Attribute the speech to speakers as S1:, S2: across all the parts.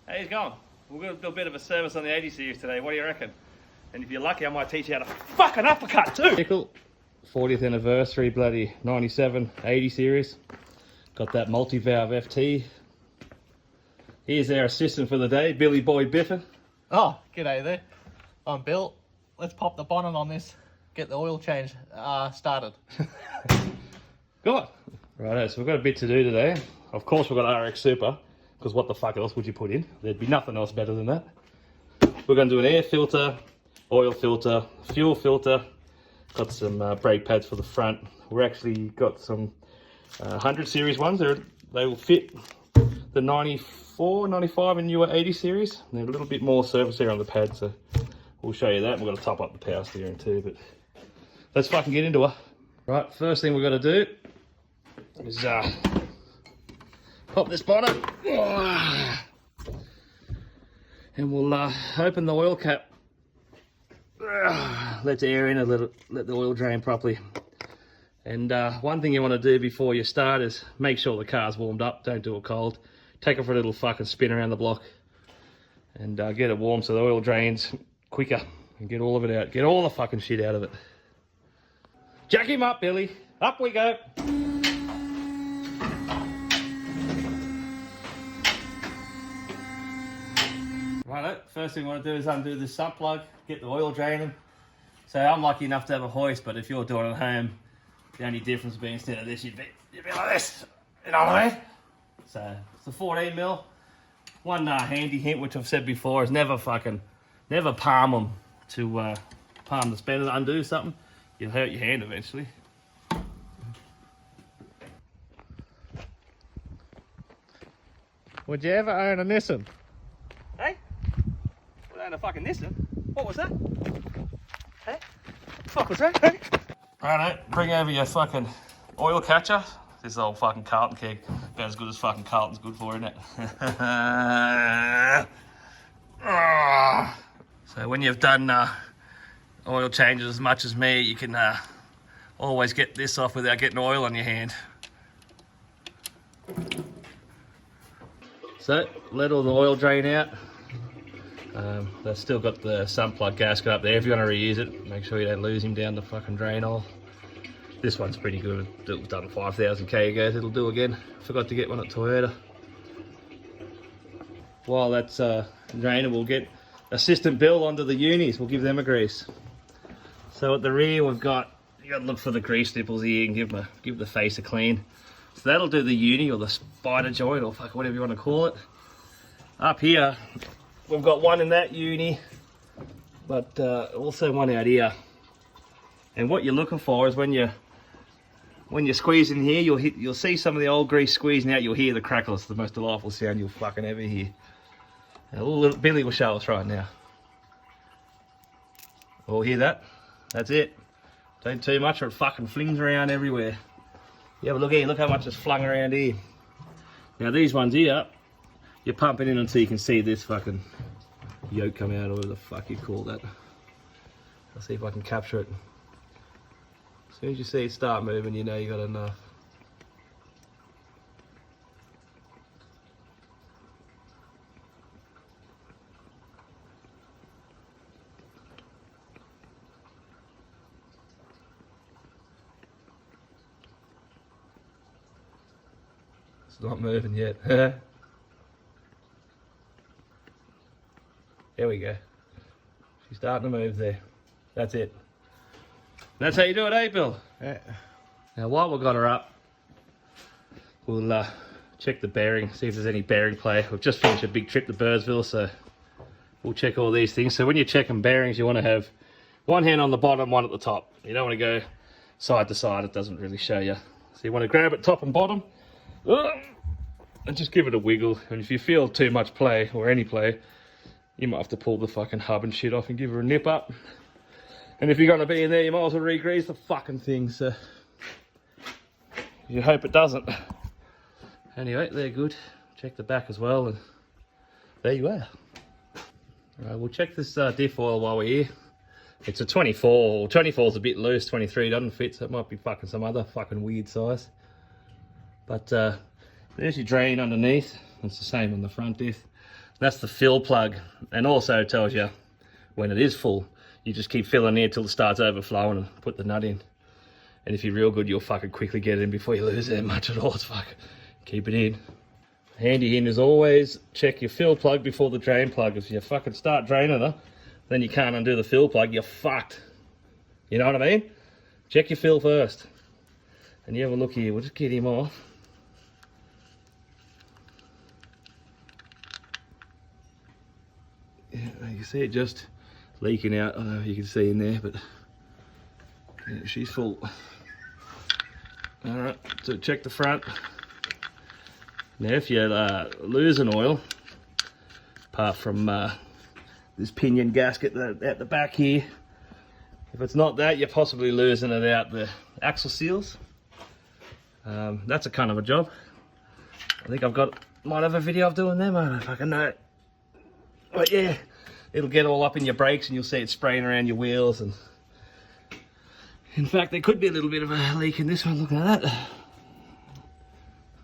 S1: How you going? We're going to do a bit of a service on the 80 series today. What do you reckon? And if you're lucky, I might teach you how to fucking uppercut too. Vehicle, 40th anniversary, bloody 97 80 series. Got that multi-valve FT. Here's our assistant for the day, Billy Boy Biffin.
S2: Oh, g'day there. I'm Bill. Let's pop the bonnet on this. Get the oil change started.
S1: Go on. Righto, so we've got a bit to do today. Of course, we've got RX Super, because what the fuck else would you put in? There'd be nothing else better than that. We're going to do an air filter, oil filter, fuel filter. Got some brake pads for the front. We're actually got some 100 series ones. They will fit the 94, 95 and newer 80 series. They're a little bit more surface area on the pad, so we'll show you that. We're going to top up the power steering too, but let's fucking get into it. Right, first thing we're going to do is pop this bonnet, and we'll open the oil cap. Let the air in a little, let the oil drain properly. And one thing you want to do before you start is make sure the car's warmed up. Don't do it cold. Take it for a little fucking spin around the block and get it warm so the oil drains quicker and get all of it out. Get all the fucking shit out of it. Jack him up, Billy. Up we go. Righto, first thing we want to do is undo this sump plug, get the oil draining. So I'm lucky enough to have a hoist, but if you're doing it at home, the only difference being instead of this, you'd be like this. You know what I mean? So it's a 14 mil. One handy hint, which I've said before, is never palm them to palm the spanner to undo something. You'll hurt your hand eventually.
S2: Would you ever own a Nissan?
S1: Hey? Would I own a fucking Nissan? What was that? Hey? What the fuck was that? Hey? Righto, bring over your fucking oil catcher. This old fucking Carlton keg. About as good as fucking Carlton's good for, isn't it? So when you've done oil changes as much as me, you can always get this off without getting oil on your hand. So let all the oil drain out. They've still got the sump plug gasket up there. If you're going to reuse it, make sure you don't lose him down the fucking drain hole. This one's pretty good. It was done 5,000k ago. It'll do again. Forgot to get one at Toyota. While that's draining, we'll get Assistant Bill onto the unis. We'll give them a grease. So at the rear, you got to look for the grease nipples here and give the face a clean. So that'll do the uni or the spider joint or fuck whatever you want to call it. Up here, we've got one in that uni, but also one out here. And what you're looking for is when you're squeezing here, you'll see some of the old grease squeezing out. You'll hear the crackle. It's the most delightful sound you'll fucking ever hear. Now, little Billy will show us right now. All hear that? That's it. Don't too much or it fucking flings around everywhere. You have a look here. Look how much is flung around here. Now these ones here, you're pumping in until you can see this fucking yoke come out, or whatever the fuck you call that. I'll see if I can capture it. As soon as you see it start moving, you know you got enough. It's not moving yet. There we go. She's starting to move there. That's it. That's how you do it, eh, Bill?
S2: Yeah.
S1: Now, while we've got her up, we'll check the bearing, see if there's any bearing play. We've just finished a big trip to Burrsville, so we'll check all these things. So when you're checking bearings, you want to have one hand on the bottom, one at the top. You don't want to go side to side. It doesn't really show you. So you want to grab it top and bottom, and just give it a wiggle. And if you feel too much play, or any play, you might have to pull the fucking hub and shit off and give her a nip up. And if you're going to be in there, you might as well re-grease the fucking thing, so you hope it doesn't. Anyway, they're good. Check the back as well, and there you are. Alright, we'll check this diff oil while we're here. It's a 24. 24 is a bit loose, 23 doesn't fit, so it might be fucking some other fucking weird size. But there's your drain underneath. It's the same on the front diff. That's the fill plug, and also tells you when it is full. You just keep filling here till it starts overflowing and put the nut in. And if you're real good, you'll fucking quickly get it in before you lose it much at all. It's fucking keep it in. Handy in is always check your fill plug before the drain plug. If you fucking start draining her, then you can't undo the fill plug, you're fucked. You know what I mean? Check your fill first. And you have a look here, we'll just get him off. Yeah, you can see it just leaking out. I don't know if you can see in there, but yeah, she's full. Alright, so check the front. Now if you're losing oil, apart from this pinion gasket at the back here, if it's not that, you're possibly losing it out the axle seals. That's a kind of a job. I think might have a video of doing them, I don't fucking know. But yeah, it'll get all up in your brakes and you'll see it spraying around your wheels. And in fact, there could be a little bit of a leak in this one, look at that.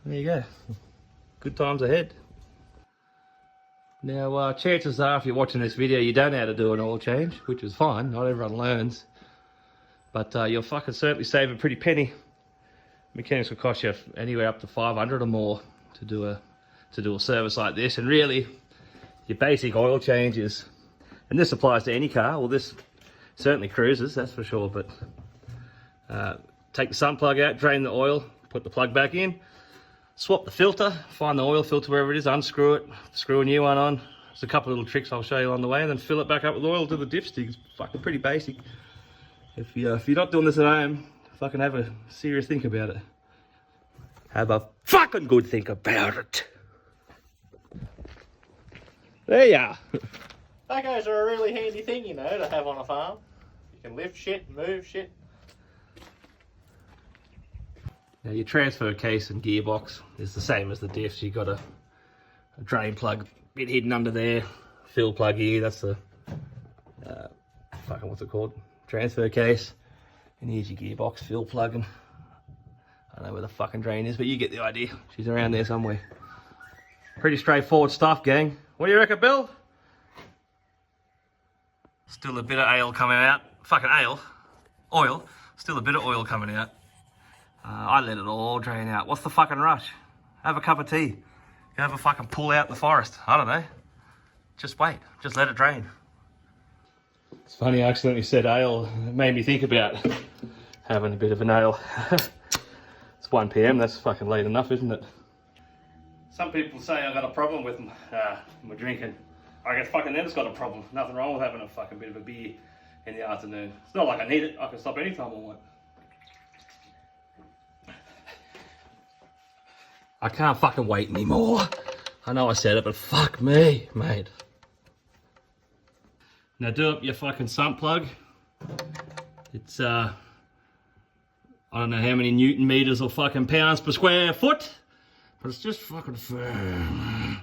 S1: There you go. Good times ahead. Now, chances are if you're watching this video, you don't know how to do an oil change, which is fine, not everyone learns. But you'll fucking certainly save a pretty penny. Mechanics will cost you anywhere up to 500 or more to do a service like this. And really, your basic oil changes, and this applies to any car, well this certainly cruisers, that's for sure, but take the sun plug out, drain the oil, put the plug back in, swap the filter, find the oil filter wherever it is, unscrew it, screw a new one on. There's a couple of little tricks I'll show you on the way, and then fill it back up with oil to the dipstick. It's fucking pretty basic. If you're not doing this at home, fucking have a serious think about it. Have a fucking good think about it. There you are.
S2: Backhoes are a really handy thing, you know, to have on a farm. You can lift shit, move shit.
S1: Now your transfer case and gearbox is the same as the diffs. You've got a drain plug bit hidden under there, fill plug here, that's the, fucking what's it called? Transfer case. And here's your gearbox, fill plug, and I don't know where the fucking drain is, but you get the idea. She's around there somewhere. Pretty straightforward stuff, gang. What do you reckon, Bill? Still a bit of ale coming out. Fucking ale. Oil. Still a bit of oil coming out. I let it all drain out. What's the fucking rush? Have a cup of tea. Have a fucking pull out the forest. I don't know. Just wait. Just let it drain. It's funny, I accidentally said ale. It made me think about having a bit of an ale. It's 1 PM. That's fucking late enough, isn't it? Some people say I got a problem with my drinking. I guess fucking then it's got a problem. Nothing wrong with having a fucking bit of a beer in the afternoon. It's not like I need it. I can stop anytime I want. I can't fucking wait anymore. I know I said it, but fuck me, mate. Now do up your fucking sump plug. It's I don't know how many Newton meters or fucking pounds per square foot, but it's just fucking firm.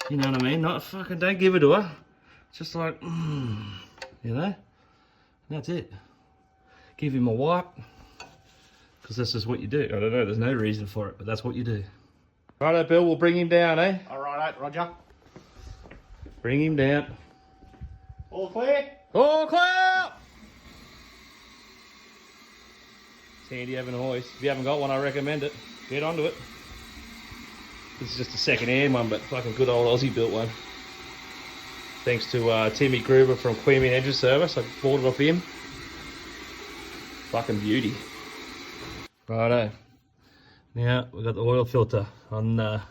S1: You know what I mean? Not fucking, don't give it to her. It's just like, you know? And that's it. Give him a wipe. Because this is what you do. I don't know, there's no reason for it, but that's what you do. Righto, Bill, we'll bring him down, eh?
S2: Alright, Roger.
S1: Bring him down.
S2: All clear?
S1: All clear! It's handy having a hoist. If you haven't got one, I recommend it. Get onto it. This is just a second-hand one, but fucking good old Aussie built one. Thanks to Timmy Gruber from Queemy Engine Service. I bought it off him. Fucking beauty. Righto. Now we've got the oil filter on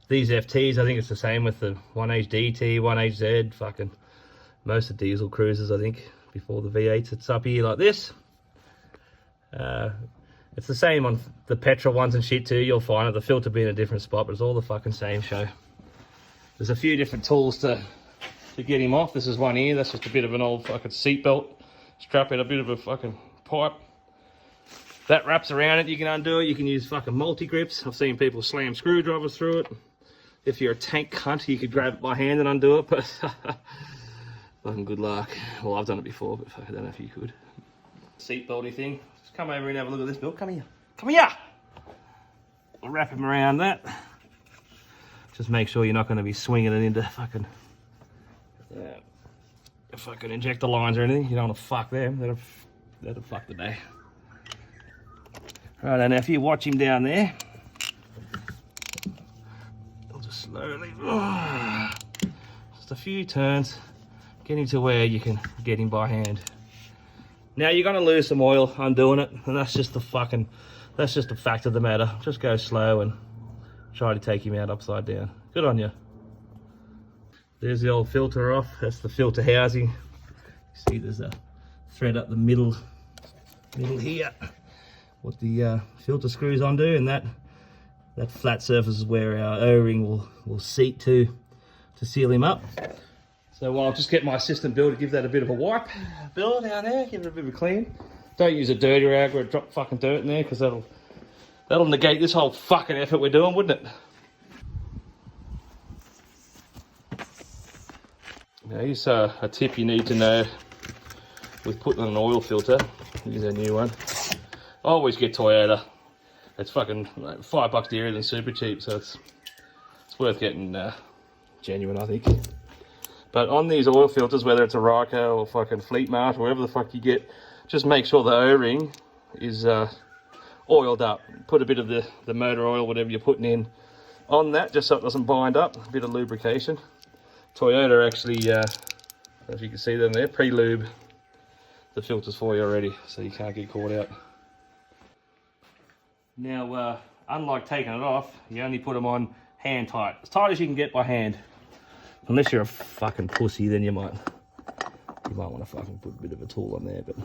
S1: these FTs. I think it's the same with the 1HDT, 1HZ, fucking most of diesel cruisers, I think, before the V8s. It's up here like this. It's the same on the petrol ones and shit too. You'll find it, the filter being a different spot, but it's all the fucking same show. There's a few different tools to get him off. This is one here. That's just a bit of an old fucking seatbelt. Strap in a bit of a fucking pipe. That wraps around it. You can undo it. You can use fucking multi-grips. I've seen people slam screwdrivers through it. If you're a tank cunt, you could grab it by hand and undo it, but fucking good luck. Well, I've done it before, but fuck, I don't know if you could. Seatbelty thing. Just come over and have a look at this, Bill. Come here. Come here! I'll wrap him around that. Just make sure you're not going to be swinging it into fucking fucking injector lines or anything. You don't want to fuck them. That'll fuck the day. Right, and if you watch him down there, I'll just slowly, just a few turns, get him to where you can get him by hand. Now you're gonna lose some oil undoing it, and that's just the fact of the matter. Just go slow and try to take him out upside down. Good on you. There's the old filter off. That's the filter housing. See, there's a thread up the middle here. What the filter screws onto, and that flat surface is where our O-ring will seat to seal him up. So I'll just get my assistant Bill to give that a bit of a wipe. Bill, down there, give it a bit of a clean. Don't use a dirty rag or drop fucking dirt in there, because that'll negate this whole fucking effort we're doing, wouldn't it? Now here's a tip you need to know with putting on an oil filter. Here's a new one. I always get Toyota. It's fucking like $5 dearer than super cheap, so it's worth getting genuine, I think. But on these oil filters, whether it's a Ryco or fucking Fleet Mart or whatever the fuck you get, just make sure the O-ring is oiled up. Put a bit of the motor oil, whatever you're putting in, on that, just so it doesn't bind up. A bit of lubrication. Toyota actually, as you can see them there, pre-lube the filters for you already, so you can't get caught out. Now, unlike taking it off, you only put them on hand tight. As tight as you can get by hand. Unless you're a fucking pussy, then you might want to fucking put a bit of a tool on there. But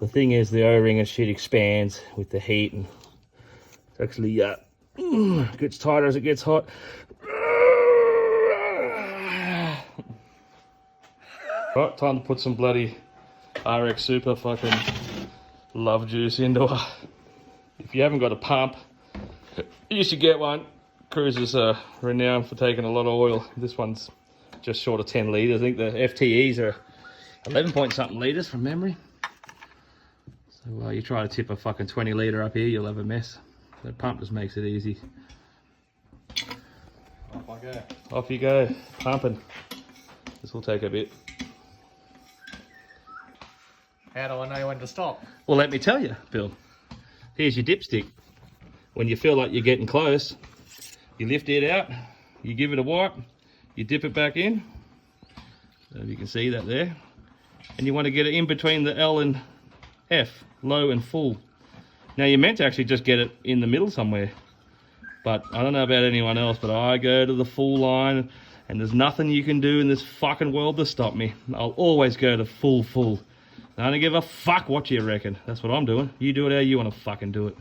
S1: the thing is, the O-ring and shit expands with the heat, and it's actually gets tighter as it gets hot. Right, time to put some bloody RX Super fucking love juice into it. If you haven't got a pump, you should get one. Cruisers are renowned for taking a lot of oil. This one's just short of 10 litres. I think the FTEs are 11 point something litres from memory. So you try to tip a fucking 20 litre up here, you'll have a mess. The pump just makes it easy.
S2: Off I go.
S1: Off you go, pumping. This will take a bit.
S2: How do I know when to stop?
S1: Well, let me tell you, Bill. Here's your dipstick. When you feel like you're getting close, you lift it out, you give it a wipe, you dip it back in. So you can see that there. And you want to get it in between the L and F, low and full. Now you're meant to actually just get it in the middle somewhere. But I don't know about anyone else, but I go to the full line, and there's nothing you can do in this fucking world to stop me. I'll always go to full. I don't give a fuck what you reckon. That's what I'm doing. You do it how you want to fucking do it.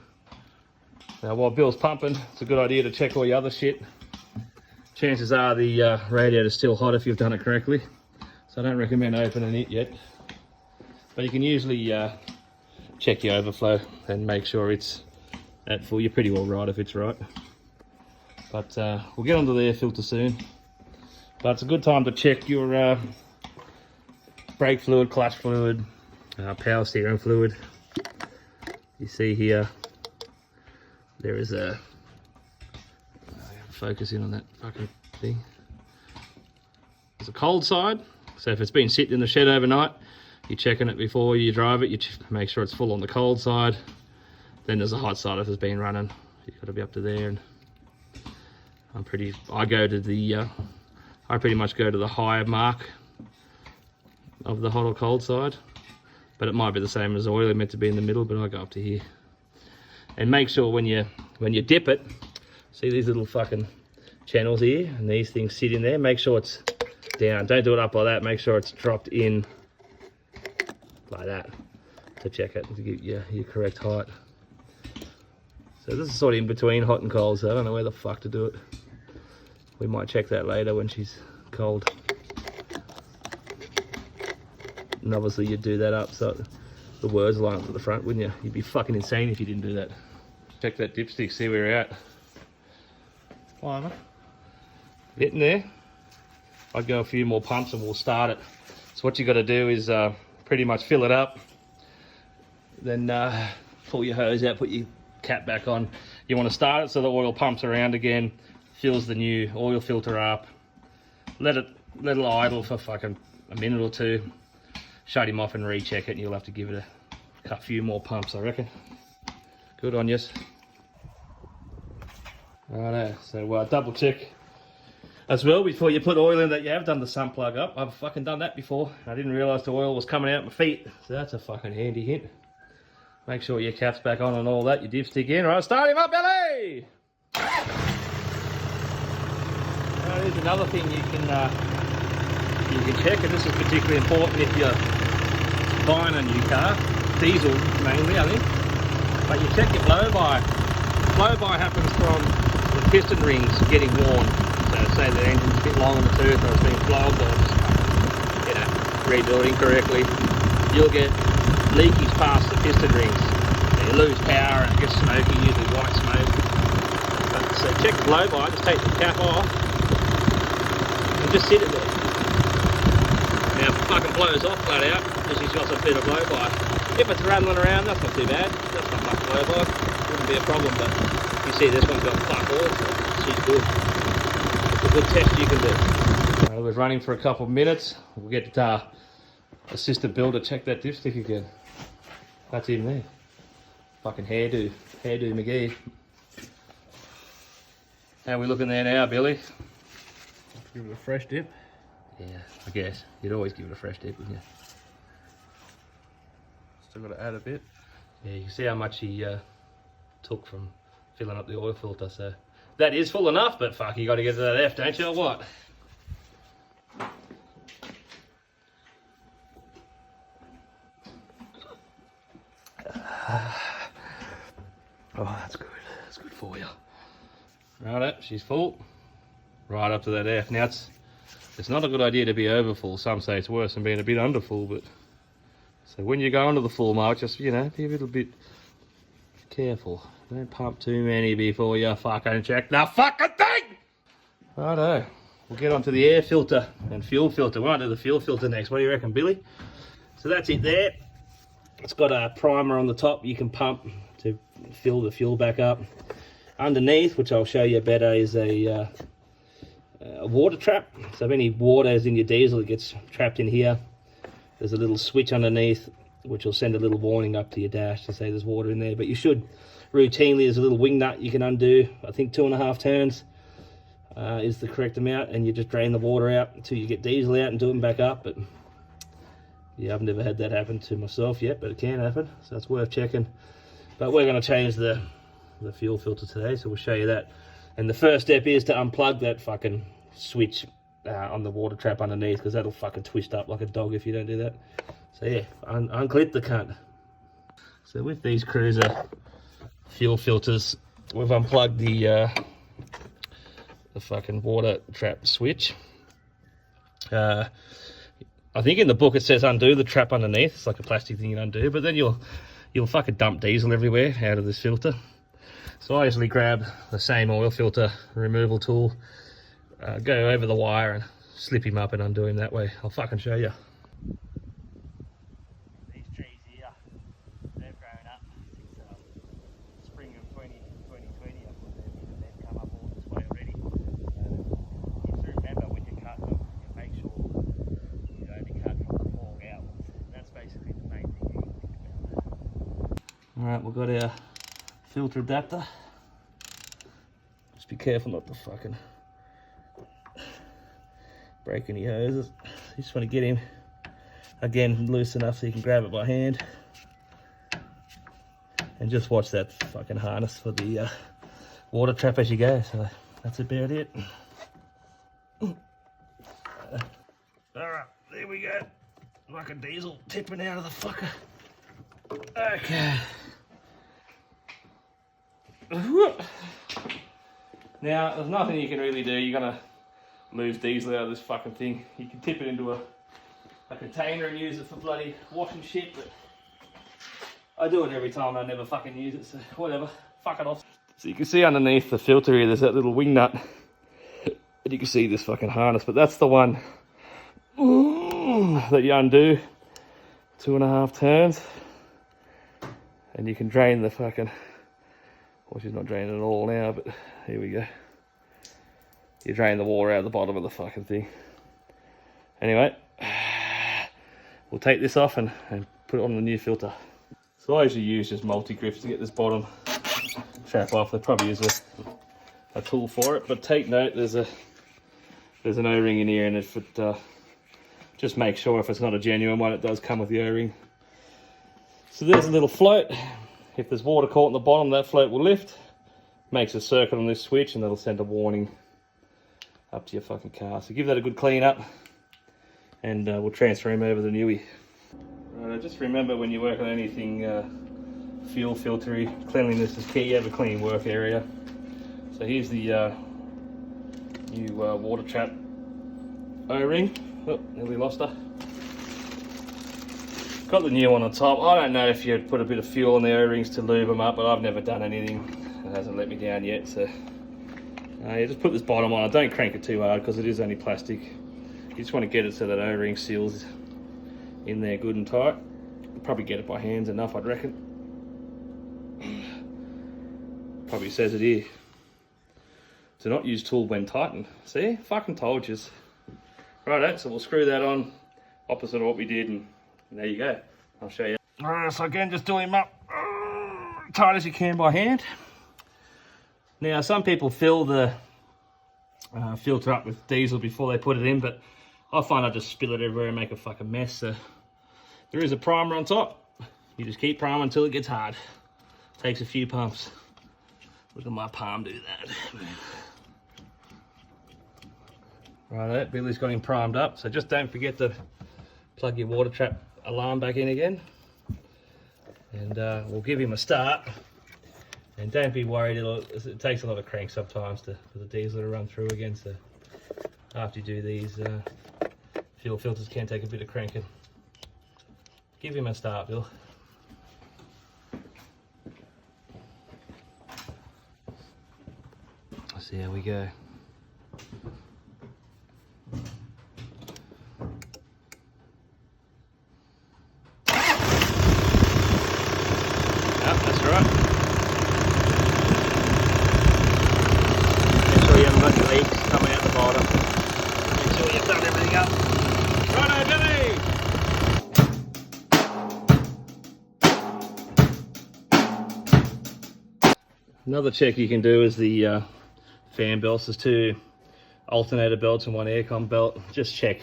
S1: Now while Bill's pumping, it's a good idea to check all your other shit. Chances are the radiator's still hot if you've done it correctly. So I don't recommend opening it yet. But you can usually check your overflow and make sure it's at full. You're pretty well right if it's right. But we'll get onto the air filter soon. But it's a good time to check your brake fluid, clutch fluid, power steering fluid. You see here, there is a, focus in on that fucking thing. There's a cold side, so if it's been sitting in the shed overnight, you're checking it before you drive it, you make sure it's full on the cold side. Then there's a hot side if it's been running. You've got to be up to there, and I pretty much go to the high mark of the hot or cold side, but it might be the same as oil, meant to be in the middle, but I go up to here. And make sure when you dip it, see these little fucking channels here, and these things sit in there, make sure it's down. Don't do it up like that, make sure it's dropped in like that to check it, to get your correct height. So this is sort of in between hot and cold, so I don't know where the fuck to do it. We might check that later when she's cold. And obviously you'd do that up so the words line up at the front, wouldn't you? You'd be fucking insane if you didn't do that. Check that dipstick, see where we're at.
S2: Climber.
S1: Getting there. I'd go a few more pumps and we'll start it. So what you got to do is pretty much fill it up. Then pull your hose out, put your cap back on. You want to start it so the oil pumps around again. fills the new oil filter up, let it idle for fucking a minute or two, shut him off and recheck it, and you'll have to give it a few more pumps, I reckon. Good on yous. Righto, so double check as well before you put oil in that you have done the sump plug up. I've fucking done that before. I didn't realise the oil was coming out my feet, so that's a fucking handy hint. Make sure your cap's back on and all that, your dipstick in. Right, start him up, Billy! Here's another thing you can check, and this is particularly important if you're buying a new car, diesel mainly, I think. But you check your blow-by. Blow-by happens from the piston rings getting worn. So say the engine's a bit long in the tooth, or it's been flogged, or just, you know, rebuilding correctly. You'll get leakage past the piston rings. You lose power and it gets smoky, usually white smoke. So check the blow-by, just take the cap off and just sit it there. Now if it fucking blows off flat out, because you've got a bit of blow-by. If it's rattling around, that's not too bad. That's not much blow-by. Wouldn't be a problem, but you see this one's got fuck all, so she's good. It's a good test you can do. We're running for a couple of minutes. We'll get assistant builder check that dipstick again. That's him there. Fucking hairdo McGee. How are we looking there now, Billy?
S2: Give it a fresh dip.
S1: Yeah, I guess. You'd always give it a fresh dip, wouldn't you?
S2: Still got to add a bit.
S1: Yeah, you can see how much he took from filling up the oil filter, so that is full enough, but fuck, you got to get to that F, don't you, or what? Oh, that's good. That's good for you. Right, she's full. Right up to that F. Now it's not a good idea to be over full. Some say it's worse than being a bit under full, but so when you go under the full mark, just, you know, be a little bit careful. Don't pump too many before you fucking check the fucking thing. Righto. We'll get onto the air filter and fuel filter. We'll do the fuel filter next. What do you reckon, Billy? So that's it there. It's got a primer on the top you can pump to fill the fuel back up. Underneath, which I'll show you better, is a water trap. So if any water is in your diesel, it gets trapped in here. There's a little switch underneath which will send a little warning up to your dash to say there's water in there. But you should routinely, there's a little wing nut you can undo. I think 2.5 turns is the correct amount, and you just drain the water out until you get diesel out and do them back up. But yeah, I've never had that happen to myself yet, but it can happen, so it's worth checking. But we're going to change the fuel filter today, so we'll show you that. And the first step is to unplug that fucking switch on the water trap underneath, because that'll fucking twist up like a dog if you don't do that. So yeah, unclip the cunt. So with these Cruiser fuel filters, we've unplugged the fucking water trap switch. I think in the book it says undo the trap underneath. It's like a plastic thing you undo, but then you'll fucking dump diesel everywhere out of this filter. So I usually grab the same oil filter removal tool, go over the wire and slip him up and undo him that way. I'll fucking show you. These trees here, they've grown up since spring of 2020. I put them in and they've come up all this way already. You have to remember when you cut them, you make sure you only cut from the fork outwards. That's basically the main thing you can think about. Alright, we've got our filter adapter. Just be careful not to fucking break any hoses. You just want to get him again loose enough so you can grab it by hand, and just watch that fucking harness for the water trap as you go. So that's about it. Alright, there we go. Fucking diesel tipping out of the fucker. Okay. Now, there's nothing you can really do. You're gonna lose diesel out of this fucking thing. You can tip it into a container and use it for bloody washing shit, but I do it every time. I never fucking use it, so whatever. Fuck it off. So you can see underneath the filter here, there's that little wing nut, and you can see this fucking harness, but that's the one that you undo 2.5 turns, and you can drain the fucking, well, she's not draining it all now, but here we go. you drain the water out of the bottom of the fucking thing. Anyway, we'll take this off and put it on the new filter. So I usually use just multi-grips to get this bottom trap off. There probably is a tool for it, but take note, there's an O-ring in here, and if it just make sure if it's not a genuine one, it does come with the O-ring. So there's a little float. If there's water caught in the bottom, that float will lift, makes a circuit on this switch, and that'll send a warning up to your fucking car. So give that a good clean up, and we'll transfer him over the newie. Right, just remember when you work on anything fuel filtery, cleanliness is key. You have a clean work area. So here's the new water trap O-ring. Oh, nearly lost her. Got the new one on top. I don't know if you'd put a bit of fuel in the O-rings to lube them up, but I've never done anything. It hasn't let me down yet. So you just put this bottom on. Don't crank it too hard because it is only plastic. You just want to get it so that O-ring seals in there good and tight. You'll probably get it by hands enough, I'd reckon. Probably says it here. Do not use tool when tightened. See? Fucking told you. Righto, so we'll screw that on opposite of what we did, and there you go. I'll show you. Alright, so again, just do him up tight as you can by hand. Now, some people fill the filter up with diesel before they put it in, but I find I just spill it everywhere and make a fucking mess. So there is a primer on top. You just keep priming until it gets hard. Takes a few pumps. Look at my palm do that. Righto, Billy's got him primed up. So just don't forget to plug your water trap alarm back in again. And we'll give him a start. And don't be worried, it takes a lot of crank sometimes for the diesel to run through again. So after you do these, fuel filters can take a bit of cranking. Give him a start, Bill. Let's see how we go. Yep, that's right. Make sure you haven't got any leaks coming out the bottom. Make sure you've done everything up. Righto, Billy! Another check you can do is the fan belts. There's two alternator belts and one aircon belt. Just check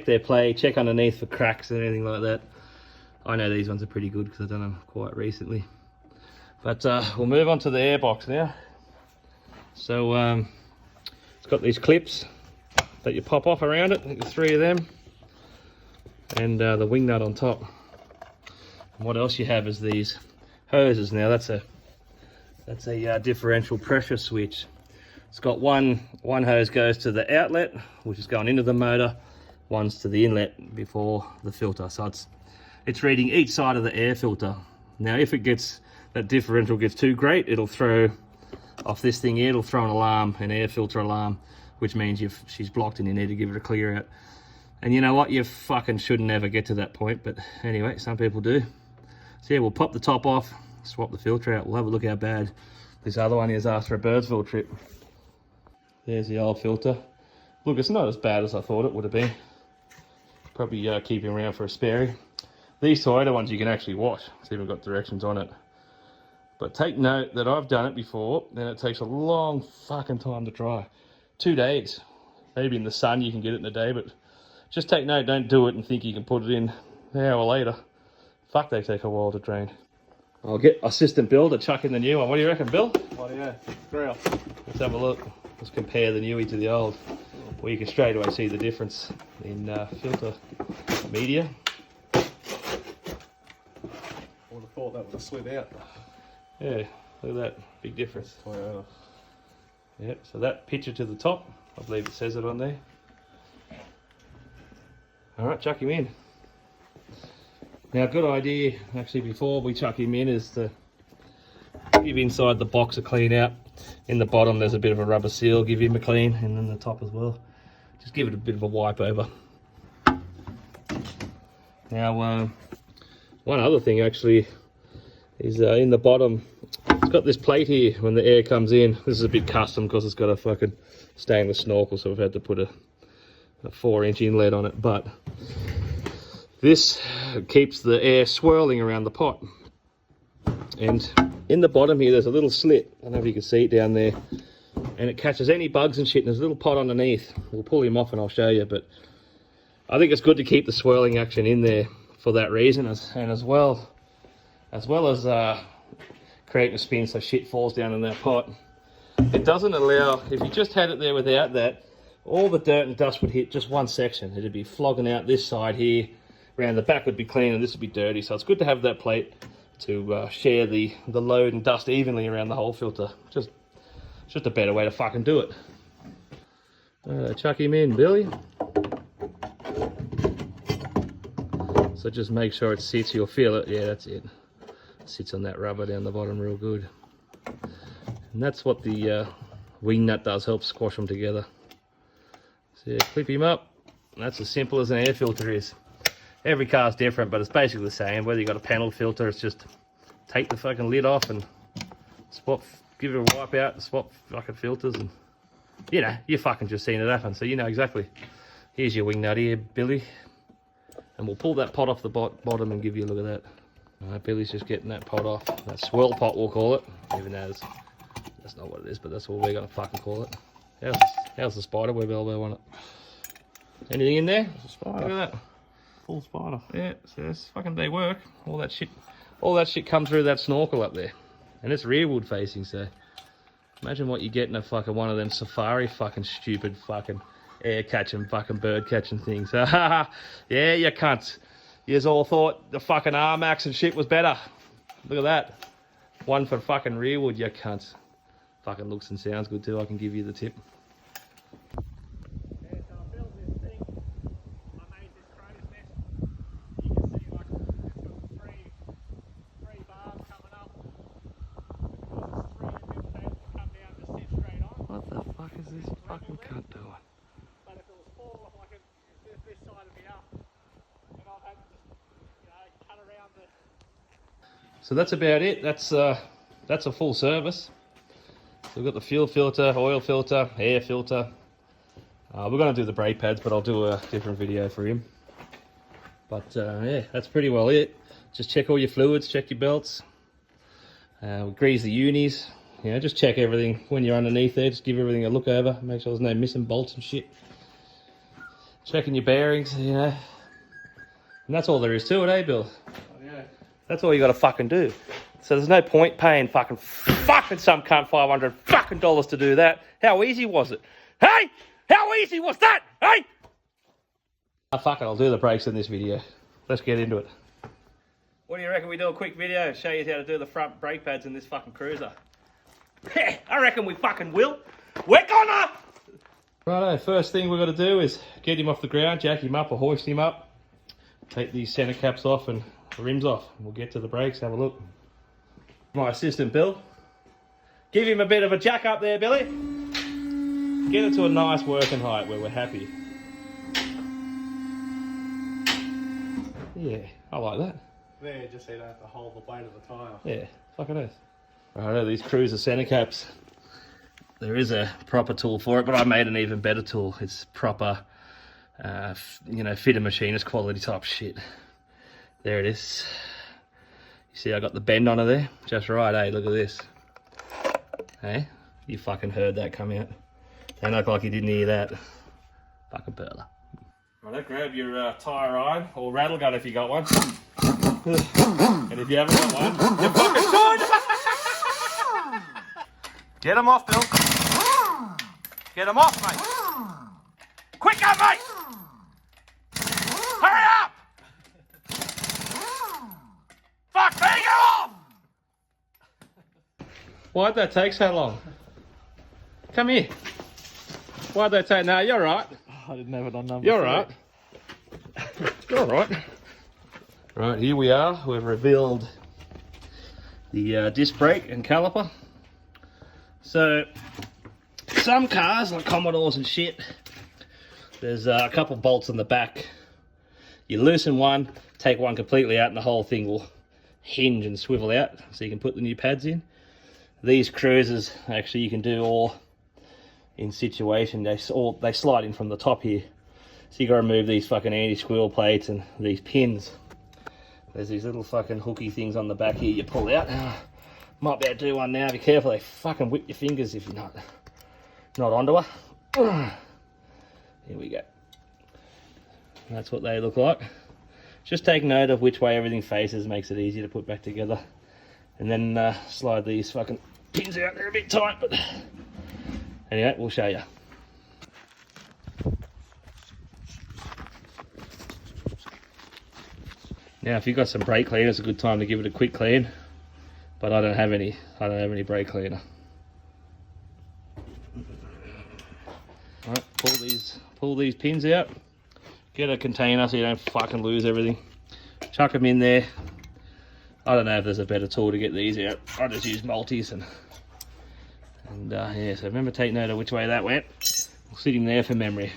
S1: their play, check underneath for cracks and anything like that. I know these ones are pretty good because I've done them quite recently. But we'll move on to the airbox now. So it's got these clips that you pop off around it. I think there's 3 of them, and the wing nut on top. And what else you have is these hoses. Now that's a differential pressure switch. It's got one hose goes to the outlet, which is going into the motor. One's to the inlet before the filter. So it's reading each side of the air filter. Now, if that differential gets too great, it'll throw off this thing here. It'll throw an alarm, an air filter alarm, which means she's blocked and you need to give it a clear out. And you know what? You fucking shouldn't ever get to that point. But anyway, some people do. So yeah, we'll pop the top off, swap the filter out. We'll have a look how bad this other one is after a Birdsville trip. There's the old filter. Look, it's not as bad as I thought it would have been. Probably keep him around for a spare. These Toyota ones you can actually wash. It's even got directions on it. But take note that I've done it before, then it takes a long fucking time to dry. 2 days. Maybe in the sun you can get it in a day, but just take note, don't do it and think you can put it in an hour later. Fuck, they take a while to drain. I'll get assistant Bill to chuck in the new one. What do you reckon, Bill?
S2: Oh yeah, real.
S1: Let's have a look. Let's compare the newie to the old. Well, you can straight away see the difference in filter media.
S2: I would have thought that would have slid out.
S1: Yeah, look at that big difference.
S2: Toyota.
S1: Yep, so that picture to the top, I believe it says it on there. Alright, chuck him in. Now, good idea, actually, before we chuck him in, is to give inside the box a clean out. In the bottom, there's a bit of a rubber seal, give him a clean, and then the top as well. Just give it a bit of a wipe over. Now, one other thing actually is in the bottom, it's got this plate here when the air comes in. This is a bit custom because it's got a fucking stainless snorkel, so we've had to put a 4-inch inlet on it. But this keeps the air swirling around the pot. And in the bottom here, there's a little slit. I don't know if you can see it down there. And it catches any bugs and shit, and there's a little pot underneath. We'll pull him off and I'll show you, but I think it's good to keep the swirling action in there for that reason, and as well as creating a spin so shit falls down in that pot. It doesn't allow, if you just had it there without that, all the dirt and dust would hit just one section. It'd be flogging out this side here, around the back would be clean and this would be dirty. So it's good to have that plate to share the load and dust evenly around the whole filter. Just a better way to fucking do it. Chuck him in, Billy. So just make sure it sits, you'll feel it. Yeah, that's it. Sits on that rubber down the bottom real good. And that's what the wing nut does, help squash them together. So yeah, clip him up. And that's as simple as an air filter is. Every car's different, but it's basically the same. Whether you got a panel filter, it's just take the fucking lid off and swap, give it a wipe out and swap fucking filters, and you know, you fucking just seen it happen, so you know exactly. Here's your wing nut here, Billy. And we'll pull that pot off the bottom and give you a look at that. Alright, Billy's just getting that pot off. That swirl pot, we'll call it. Even though that's not what it is, but that's what we're gonna fucking call it. How's the spider web elbow on it? Anything in there?
S2: Spider.
S1: Look at that.
S2: Full spider.
S1: Yeah, so that's fucking, they work. All that shit comes through that snorkel up there. And it's rearward facing, so imagine what you get in a fucking one of them safari fucking stupid fucking air catching fucking bird catching things. Yeah, you cunts. Yous all thought the fucking R-Max and shit was better. Look at that. One for fucking rearward, you cunts. Fucking looks and sounds good too, I can give you the tip. What the fuck is this fucking cunt doing?
S2: But if it was fall, like this side would be up, and I've had to cut around the.
S1: So that's about it. That's a full service. So we've got the fuel filter, oil filter, air filter. We're going to do the brake pads, but I'll do a different video for him. But yeah, that's pretty well it. Just check all your fluids, check your belts. We grease the unis. You know, just check everything when you're underneath there. Just give everything a look over. Make sure there's no missing bolts and shit. Checking your bearings, you know. And that's all there is to it, eh, Bill?
S2: Oh, yeah.
S1: That's all you got to fucking do. So there's no point paying fucking some cunt $500 fucking dollars to do that. How easy was it? Hey, how easy was that? Hey. Fuck it, I'll do the brakes in this video. Let's get into it. What do you reckon we do a quick video, show you how to do the front brake pads in this fucking cruiser? Yeah, I reckon we fucking will. We're gonna! Righto, first thing we've got to do is get him off the ground, jack him up or hoist him up. Take these center caps off and the rims off. We'll get to the brakes, have a look. My assistant, Bill. Give him a bit of a jack up there, Billy. Get it to a nice working height where we're happy. Yeah, I like that.
S2: There, just so you don't have to hold the weight of the tyre.
S1: Yeah, fucking earth. Righto, these cruiser center caps. There is a proper tool for it, but I made an even better tool. It's proper, you know, fitter machinist quality type shit. There it is. You see I got the bend on it there? Just right, eh? Look at this. Hey, you fucking heard that come out. Don't look like you didn't hear that. Fucking perler. Righto, grab your tyre iron, or rattle gun if you got one. And if you haven't got one, you're fucking good! Get them off, Bill. Get them off, mate. Quicker, mate! Hurry up! Fuck me, go off! Why'd that take so long? Come here. Why'd that take? No, you're right.
S2: I didn't have it on number.
S1: You're right. You're right. Right, here we are. We've revealed the disc brake and caliper. So, some cars, like Commodores and shit, there's a couple bolts in the back. You loosen one, take one completely out, and the whole thing will hinge and swivel out, so you can put the new pads in. these cruisers, actually you can do all in situation. They slide in from the top here. So you got to remove these fucking anti-squeal plates and these pins. There's these little fucking hooky things on the back here you pull out. Might be able to do one now. Be careful, they fucking whip your fingers if you're not onto her. Here we go. That's what they look like. Just take note of which way everything faces, makes it easier to put back together. And then slide these fucking pins out. They're a bit tight, but anyway, we'll show you. Now, if you've got some brake cleaner, it's a good time to give it a quick clean. But I don't have any. I don't have any brake cleaner. Alright, pull these pins out. Get a container so you don't fucking lose everything. Chuck them in there. I don't know if there's a better tool to get these out. I just use multis and yeah. So remember, take note of which way that went. Sitting there for memory.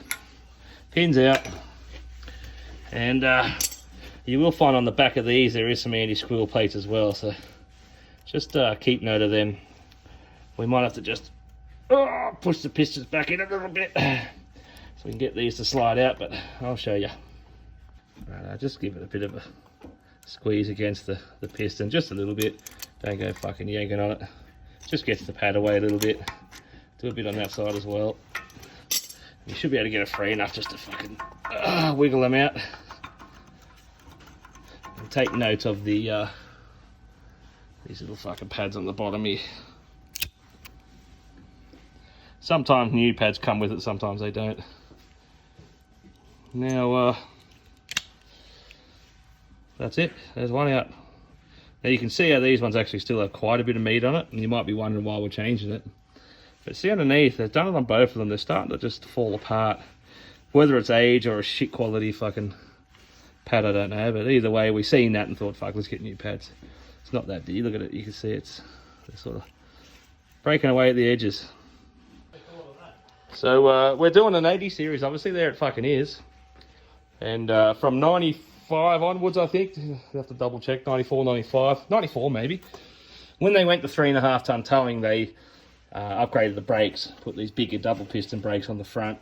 S1: Pins out, and you will find on the back of these there is some anti-squeal plates as well. So just keep note of them. We might have to just push the pistons back in a little bit so we can get these to slide out, but I'll show you. Right, just give it a bit of a squeeze against the piston, just a little bit. Don't go fucking yanking on it. Just gets the pad away a little bit. Do a bit on that side as well. You should be able to get it free enough just to fucking wiggle them out. And take note of the these little fucking pads on the bottom here. Sometimes new pads come with it, sometimes they don't. Now, that's it. There's one out. Now you can see how these ones actually still have quite a bit of meat on it, and you might be wondering why we're changing it. But see underneath, they've done it on both of them. They're starting to just fall apart. Whether it's age or a shit quality fucking pad, I don't know. But either way, we seen that and thought, fuck, let's get new pads. It's not that deep. Look at it. You can see they're sort of breaking away at the edges. So we're doing an 80 series, obviously. There it fucking is. And from 95 onwards, I think, you have to double check, 94, 95, 94 maybe. When they went to 3.5 ton towing, they upgraded the brakes, put these bigger double piston brakes on the front.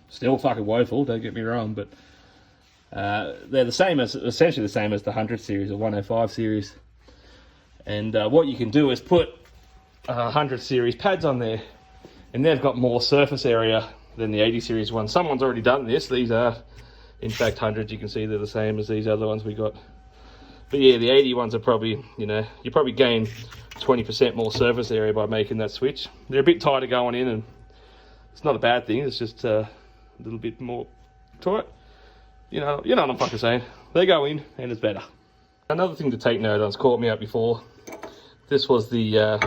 S1: Still fucking woeful, don't get me wrong, but they're essentially the same as the 100 series or 105 series. And what you can do is put 100 series pads on there, and they've got more surface area than the 80 series ones. Someone's already done this. These are, in fact, 100s. You can see they're the same as these other ones we got. But yeah, the 80 ones are probably, you probably gain 20% more surface area by making that switch. They're a bit tighter going in, and it's not a bad thing. It's just a little bit more tight. You know what I'm fucking saying. They go in, and it's better. Another thing to take note on, it's caught me out before. This was the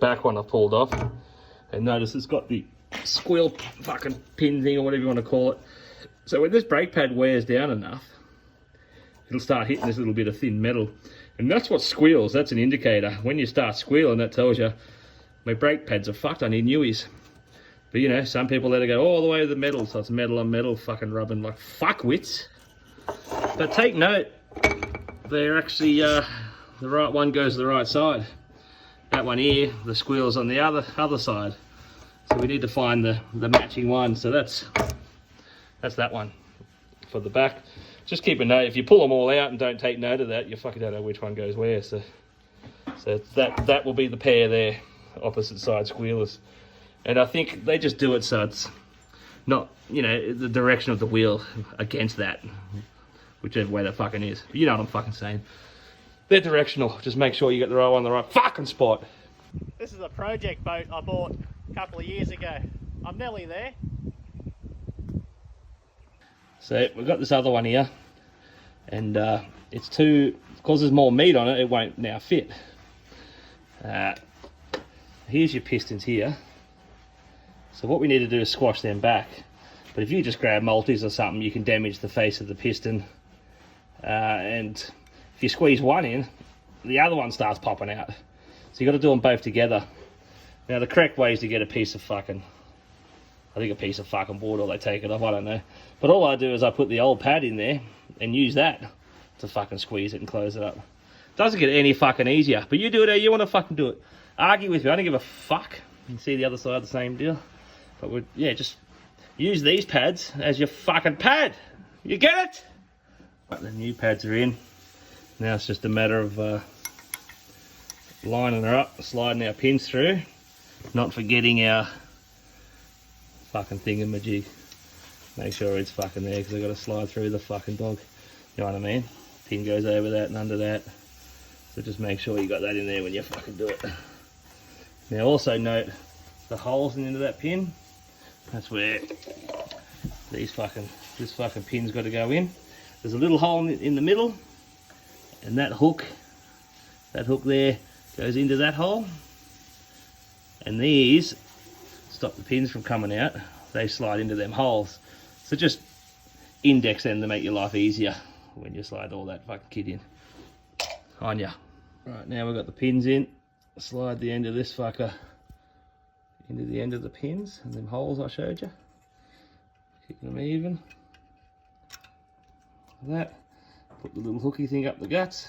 S1: back one I pulled off. And notice it's got the squeal fucking pin thing or whatever you want to call it. So when this brake pad wears down enough, it'll start hitting this little bit of thin metal. And that's what squeals. That's an indicator. When you start squealing, that tells you my brake pads are fucked. I need newies. But some people let it go all the way to the metal. So it's metal on metal fucking rubbing like fuckwits. But take note, they're actually, the right one goes to the right side. That one here, the squeal's on the other side. So we need to find the matching one. So that's that one for the back. Just keep a note. If you pull them all out and don't take note of that, you fucking don't know which one goes where. So that will be the pair there, opposite side squealers. And I think they just do it so it's not, the direction of the wheel against that, whichever way that fucking is. You know what I'm fucking saying. They're directional. Just make sure you get the right one in the right fucking spot.
S2: This is a project boat I bought a couple of years ago. I'm nearly there.
S1: So we've got this other one here, and it's because there's more meat on it, it won't now fit. Here's your pistons here. So what we need to do is squash them back. But if you just grab multis or something, you can damage the face of the piston. And if you squeeze one in, the other one starts popping out. So you got to do them both together. Now the correct way is to get a piece of fucking wood, or they take it off, I don't know. But all I do is I put the old pad in there and use that to fucking squeeze it and close it up. Doesn't get any fucking easier. But you do it how you want to fucking do it. argue with me. I don't give a fuck. You can see the other side, the same deal. But yeah, just use these pads as your fucking pad. You get it? But the new pads are in. Now it's just a matter of lining her up, sliding our pins through, not forgetting our fucking thingamajig. Make sure it's fucking there because I've got to slide through the fucking dog. You know what I mean? Pin goes over that and under that. So just make sure you got that in there when you fucking do it. Now also note the holes into that pin. That's where this fucking pin's got to go in. There's a little hole in the middle, and that hook there goes into that hole. And these stop the pins from coming out. They slide into them holes. So just index them to make your life easier when you slide all that fucking kit in. On ya. Right, now we've got the pins in. Slide the end of this fucker into the end of the pins and them holes I showed you. Keep them even. Like that. Put the little hooky thing up the guts.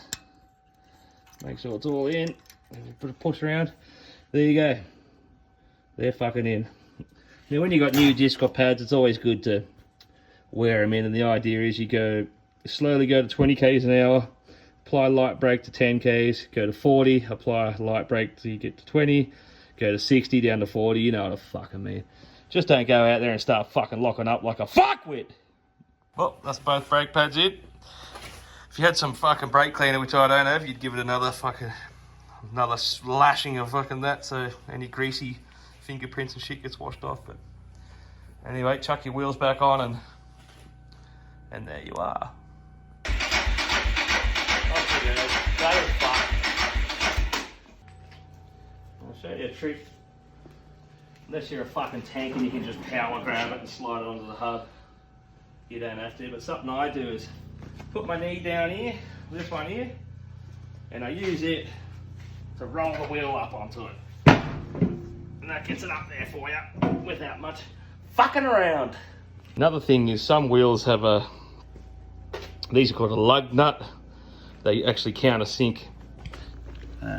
S1: Make sure it's all in. Put a push around. There you go. They're fucking in. Now when you got new disc or pads, it's always good to wear them in, and the idea is you slowly go to 20 k's an hour, apply light brake to 10 k's, go to 40, apply light brake till you get to 20, go to 60, down to 40, you know what I fucking mean. Just don't go out there and start fucking locking up like a fuckwit. Well, that's both brake pads in. If you had some fucking brake cleaner, which I don't have, you'd give it another lashing of fucking that, so any greasy fingerprints and shit gets washed off. But anyway, chuck your wheels back on and there you are. I'll show you a trick. Unless you're a fucking tank and you can just power grab it and slide it onto the hub, you don't have to. But something I do is put my knee down here, this one here, and I use it to roll the wheel up onto it. And that gets it up there for you without much fucking around. Another thing is some wheels have these are called a lug nut. They actually countersink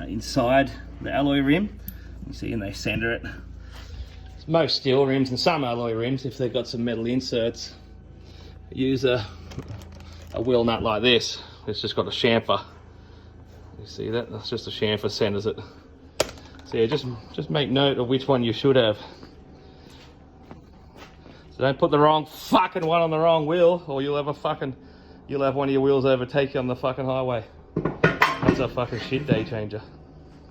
S1: inside the alloy rim. You see, and they center it. Most steel rims and some alloy rims, if they've got some metal inserts, use a wheel nut like this. It's just got a chamfer. You see that? That's just a chamfer, centers it. So yeah, just make note of which one you should have. So don't put the wrong fucking one on the wrong wheel, or you'll have one of your wheels overtake you on the fucking highway. That's a fucking shit day changer.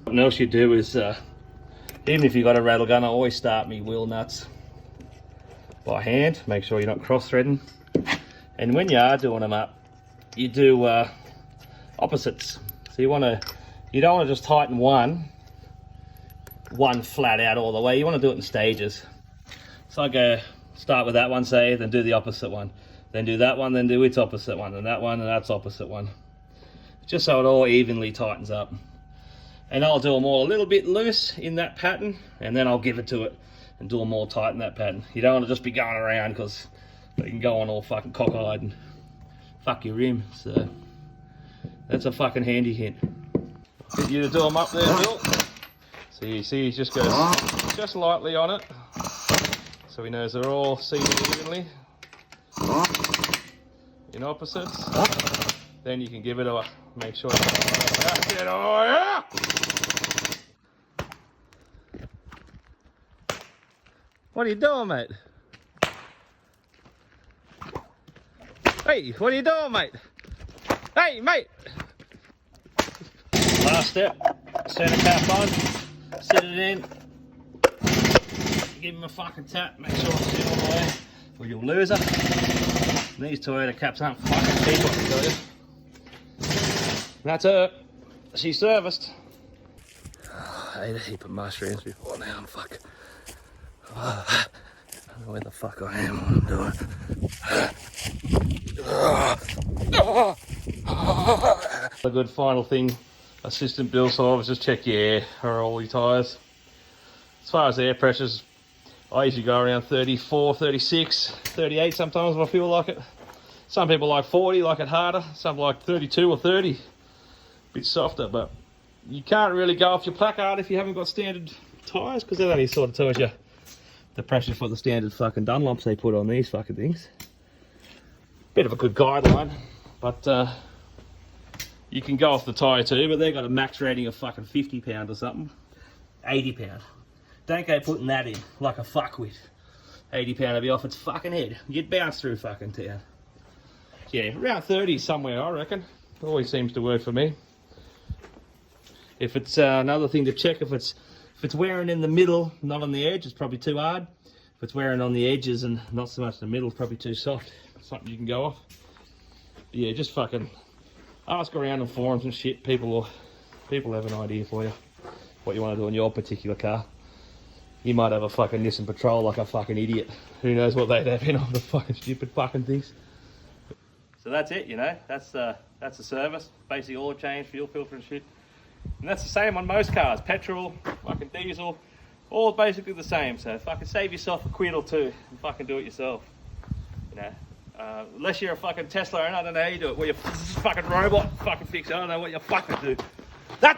S1: What else you do is, even if you've got a rattle gun, I always start me wheel nuts by hand. Make sure you're not cross-threading. And when you are doing them up, you do opposites. So you don't want to just tighten one flat out all the way. You want to do it in stages. So I start with that one, say, then do the opposite one. Then do that one, then do its opposite one, and that one, and that's opposite one. Just so it all evenly tightens up. And I'll do them all a little bit loose in that pattern, and then I'll give it to it and do them all tight in that pattern. You don't want to just be going around because you can go on all fucking cockeyed and fuck your rim. So that's a fucking handy hint. Get you to do them up there, Bill. So you see he just goes just lightly on it, so he knows they're all seated evenly in opposites. Then you can give it a make sure you get it. Oh yeah! What are you doing, mate? Hey, what are you doing, mate? Hey, mate! Last step, center cap on, set it in, give him a fucking tap, make sure it's in all the way, or you'll lose her. These Toyota caps aren't fucking cheap, I can tell you. That's her. She's serviced. I ate a heap of mushrooms before now, and fuck. I don't know where the fuck I am, what I'm doing. A good final thing, assistant Bill Solvers, just check your air or all your tyres. As far as air pressures, I usually go around 34, 36, 38 sometimes if I feel like it. Some people like 40, like it harder. Some like 32 or 30, a bit softer, but you can't really go off your placard if you haven't got standard tyres, because that only sort of tells you the pressure for the standard fucking Dunlops they put on these fucking things. Bit of a good guideline, but you can go off the tyre too, but they've got a max rating of fucking 50 pound or something. 80 pound. Don't go putting that in like a fuckwit. 80 pound will be off its fucking head. You'd bounce through fucking town. Yeah, around 30 somewhere, I reckon. Always seems to work for me. If it's another thing to check, if it's wearing in the middle, not on the edge, it's probably too hard. If it's wearing on the edges and not so much in the middle, it's probably too soft. Something you can go off. But yeah, just fucking ask around on forums and shit. People have an idea for you what you want to do on your particular car. You might have a fucking Nissan Patrol like a fucking idiot. Who knows what they'd have in on the fucking stupid fucking things. So that's it, you know. That's the service. Basic oil change, fuel filter and shit. And that's the same on most cars. Petrol, fucking diesel, all basically the same. So fucking save yourself a quid or two and fucking do it yourself. You know, unless you're a fucking Tesla and I don't know how you do it. Where you fucking robot fucking fix it. I don't know what you fucking do. That's it.